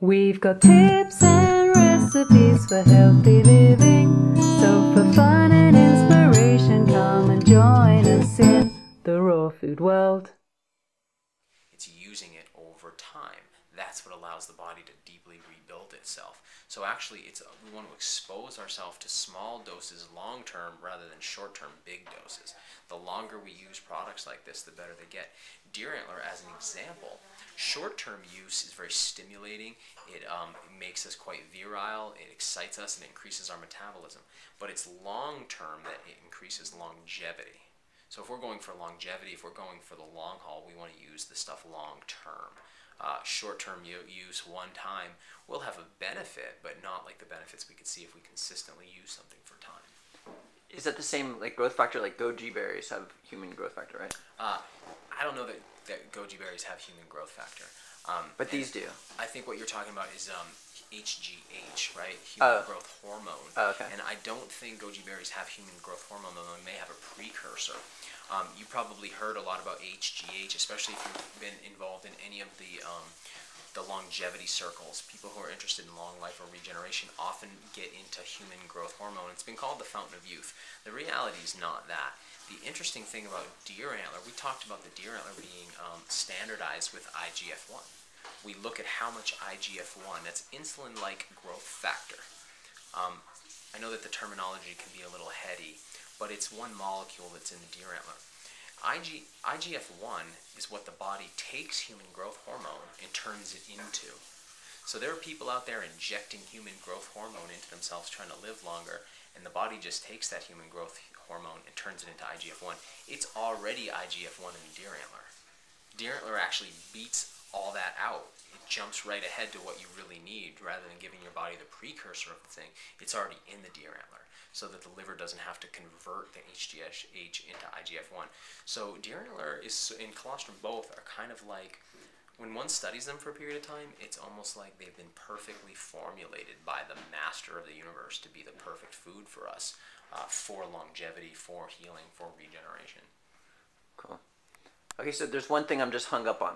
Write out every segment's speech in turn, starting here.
We've got tips and recipes for healthy living. So for fun and inspiration, come and join us in the raw food world. It's using it over time. That's what allows the body to deeply rebuild itself. So actually, we want to expose ourselves to small doses long term rather than short term big doses. The longer we use products like this, the better they get. Deer antler, as an example, short term use is very stimulating. It makes us quite virile. It excites us and increases our metabolism. But it's long term that it increases longevity. So if we're going for longevity, if we're going for the long haul, we want to use the stuff long term. Short-term use one time will have a benefit, but not like the benefits we could see if we consistently use something for time. Is that the same like growth factor? Like goji berries have human growth factor, right? I don't know that goji berries have human growth factor. But these do. I think what you're talking about is HGH, right? Human growth hormone. Oh, okay. And I don't think goji berries have human growth hormone, though they may have a precursor. You probably heard a lot about HGH, especially if you've been involved in any of the longevity circles. People who are interested in long life or regeneration often get into human growth hormone. It's been called the fountain of youth. The reality is not that. The interesting thing about deer antler, we talked about the deer antler being standardized with IGF-1. We look at how much IGF-1, that's insulin-like growth factor. I know that the terminology can be a little heady, but it's one molecule that's in the deer antler. IGF-1 is what the body takes human growth hormone and turns it into. So there are people out there injecting human growth hormone into themselves trying to live longer, and the body just takes that human growth hormone and turns it into IGF-1. It's already IGF-1 in the deer antler. Deer antler actually beats all that out. It jumps right ahead to what you really need rather than giving your body the precursor of the thing. It's already in the deer antler, so that the liver doesn't have to convert the HGH into IGF-1. So deer antler and colostrum both are kind of like, when one studies them for a period of time, it's almost like they've been perfectly formulated by the master of the universe to be the perfect food for us, for longevity, for healing, for regeneration. Cool. Okay, so there's one thing I'm just hung up on.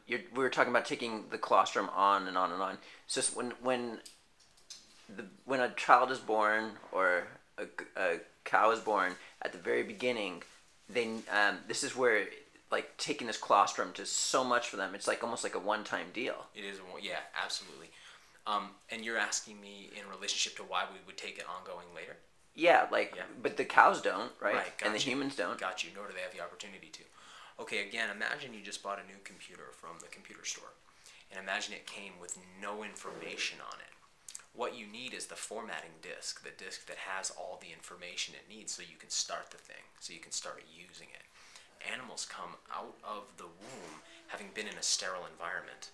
We were talking about taking the colostrum on and on and on. So when a child is born or a cow is born, at the very beginning, this is where like taking this colostrum does so much for them. It's like almost like a one-time deal. It is, yeah, absolutely. And you're asking me in relationship to why we would take it ongoing later? Yeah, but the cows don't, right? Right, and the humans don't. Got you, nor do they have the opportunity to. Okay, again, imagine you just bought a new computer from the computer store, and imagine it came with no information on it. What you need is the formatting disk, the disk that has all the information it needs so you can start the thing, so you can start using it. Animals come out of the womb having been in a sterile environment,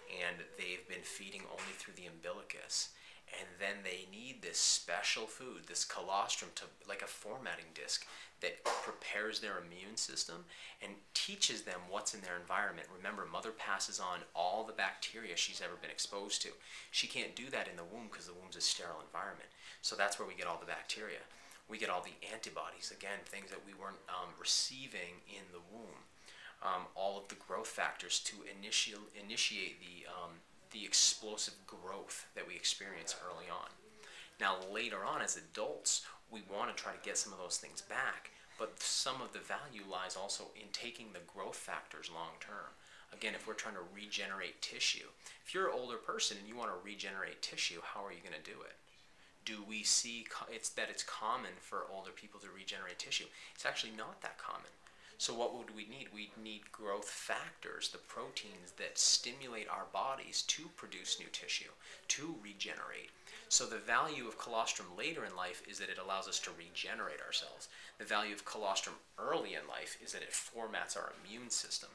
and they've been feeding only through the umbilicus. And then they need this special food, this colostrum, like a formatting disk that prepares their immune system and teaches them what's in their environment. Remember, mother passes on all the bacteria she's ever been exposed to. She can't do that in the womb because the womb's a sterile environment. So that's where we get all the bacteria. We get all the antibodies, again, things that we weren't receiving in the womb. All of the growth factors to initiate the explosive growth that we experience early on. Now later on as adults, we want to try to get some of those things back, but some of the value lies also in taking the growth factors long term. Again, if we're trying to regenerate tissue, if you're an older person and you want to regenerate tissue, how are you going to do it? Do we see that it's common for older people to regenerate tissue? It's actually not that common. So what would we need? We need growth factors, the proteins that stimulate our bodies to produce new tissue, to regenerate. So the value of colostrum later in life is that it allows us to regenerate ourselves. The value of colostrum early in life is that it formats our immune system.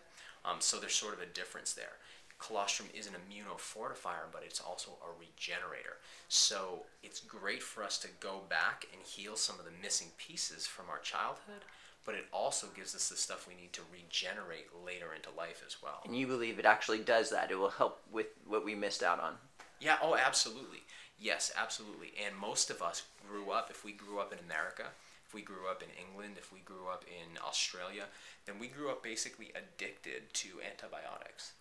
So there's sort of a difference there. Colostrum is an immunofortifier, but it's also a regenerator. So it's great for us to go back and heal some of the missing pieces from our childhood, but it also gives us the stuff we need to regenerate later into life as well. And you believe it actually does that? It will help with what we missed out on? Yeah, oh, absolutely. Yes, absolutely. And most of us grew up, if we grew up in America, if we grew up in England, if we grew up in Australia, then we grew up basically addicted to antibiotics.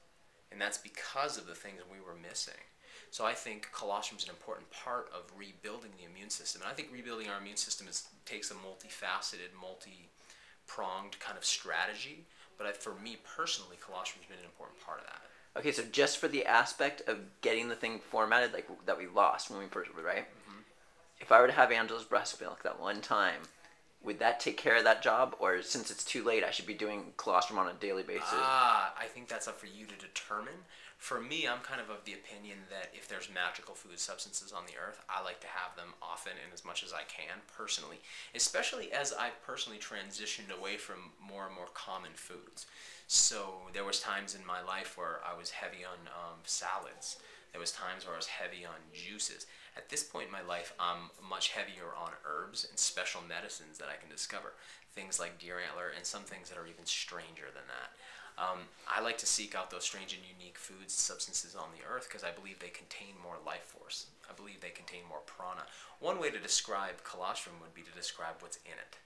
And that's because of the things we were missing. So I think colostrum is an important part of rebuilding the immune system. And I think rebuilding our immune system takes a multifaceted, multi-pronged kind of strategy. But for me personally, colostrum has been an important part of that. Okay, so just for the aspect of getting the thing formatted, like that we lost when we first were, right? Mm-hmm. If I were to have Angela's breast milk that one time, would that take care of that job? Or since it's too late, I should be doing colostrum on a daily basis? I think that's up for you to determine. For me, I'm kind of the opinion that if there's magical food substances on the earth, I like to have them often and as much as I can, personally. Especially as I've personally transitioned away from more and more common foods. So there was times in my life where I was heavy on salads. There was times where I was heavy on juices. At this point in my life, I'm much heavier on herbs and special medicines that I can discover. Things like deer antler and some things that are even stranger than that. I like to seek out those strange and unique foods and substances on the earth because I believe they contain more life force. I believe they contain more prana. One way to describe colostrum would be to describe what's in it.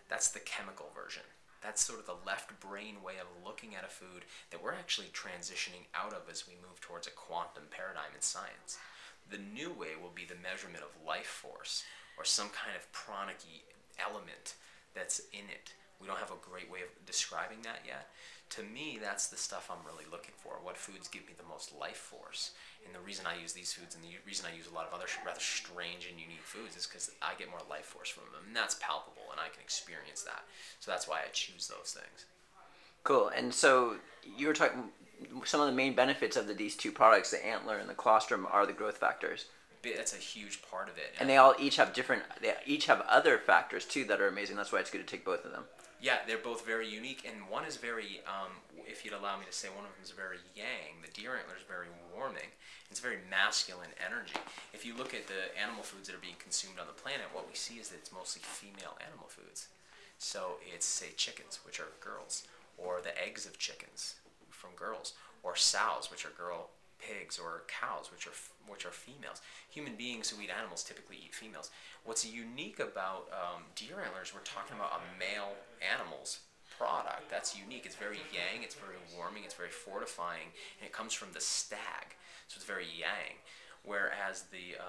That's the chemical version. That's sort of the left brain way of looking at a food that we're actually transitioning out of as we move towards a quantum paradigm in science. The new way will be the measurement of life force or some kind of pranic element that's in it. We don't have a great way of describing that yet. To me, that's the stuff I'm really looking for. What foods give me the most life force? And the reason I use these foods and the reason I use a lot of other rather strange and unique foods is because I get more life force from them. And that's palpable and I can experience that. So that's why I choose those things. Cool. And so you were talking, some of the main benefits of these two products, the antler and the colostrum, are the growth factors. That's a huge part of it. And they each have other factors too that are amazing. That's why it's good to take both of them. Yeah, they're both very unique, and one is very, if you'd allow me to say, one of them is very yang. The deer antler is very warming. It's very masculine energy. If you look at the animal foods that are being consumed on the planet, what we see is that it's mostly female animal foods. So it's, say, chickens, which are girls, or the eggs of chickens from girls, or sows, which are girl pigs, or cows, which are females. Human beings who eat animals typically eat females. What's unique about deer antlers, we're talking about a male animal's product. That's unique. It's very yang, it's very warming, it's very fortifying, and it comes from the stag, so it's very yang. Whereas the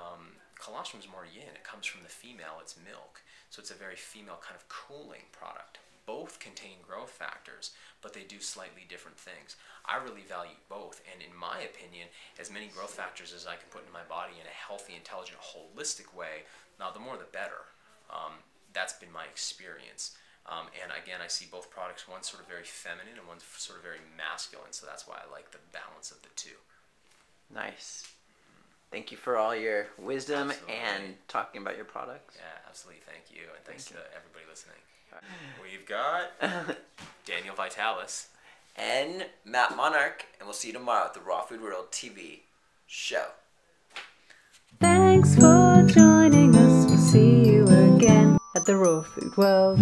colostrum is more yin. It comes from the female, it's milk. So it's a very female kind of cooling product. Both contain growth factors, but they do slightly different things. I really value both, and in my opinion, as many growth factors as I can put in my body in a healthy, intelligent, holistic way, now the more the better. That's been my experience. And again, I see both products, one's sort of very feminine and one's sort of very masculine, so that's why I like the balance of the two. Nice. Thank you for all your wisdom Absolutely. and talking about your products. Yeah, absolutely. Thank you, and thanks to everybody listening. We've got Daniel Vitalis and Matt Monarch, and we'll see you tomorrow at the Raw Food World TV show. Thanks for joining us. We'll see you again at the Raw Food World.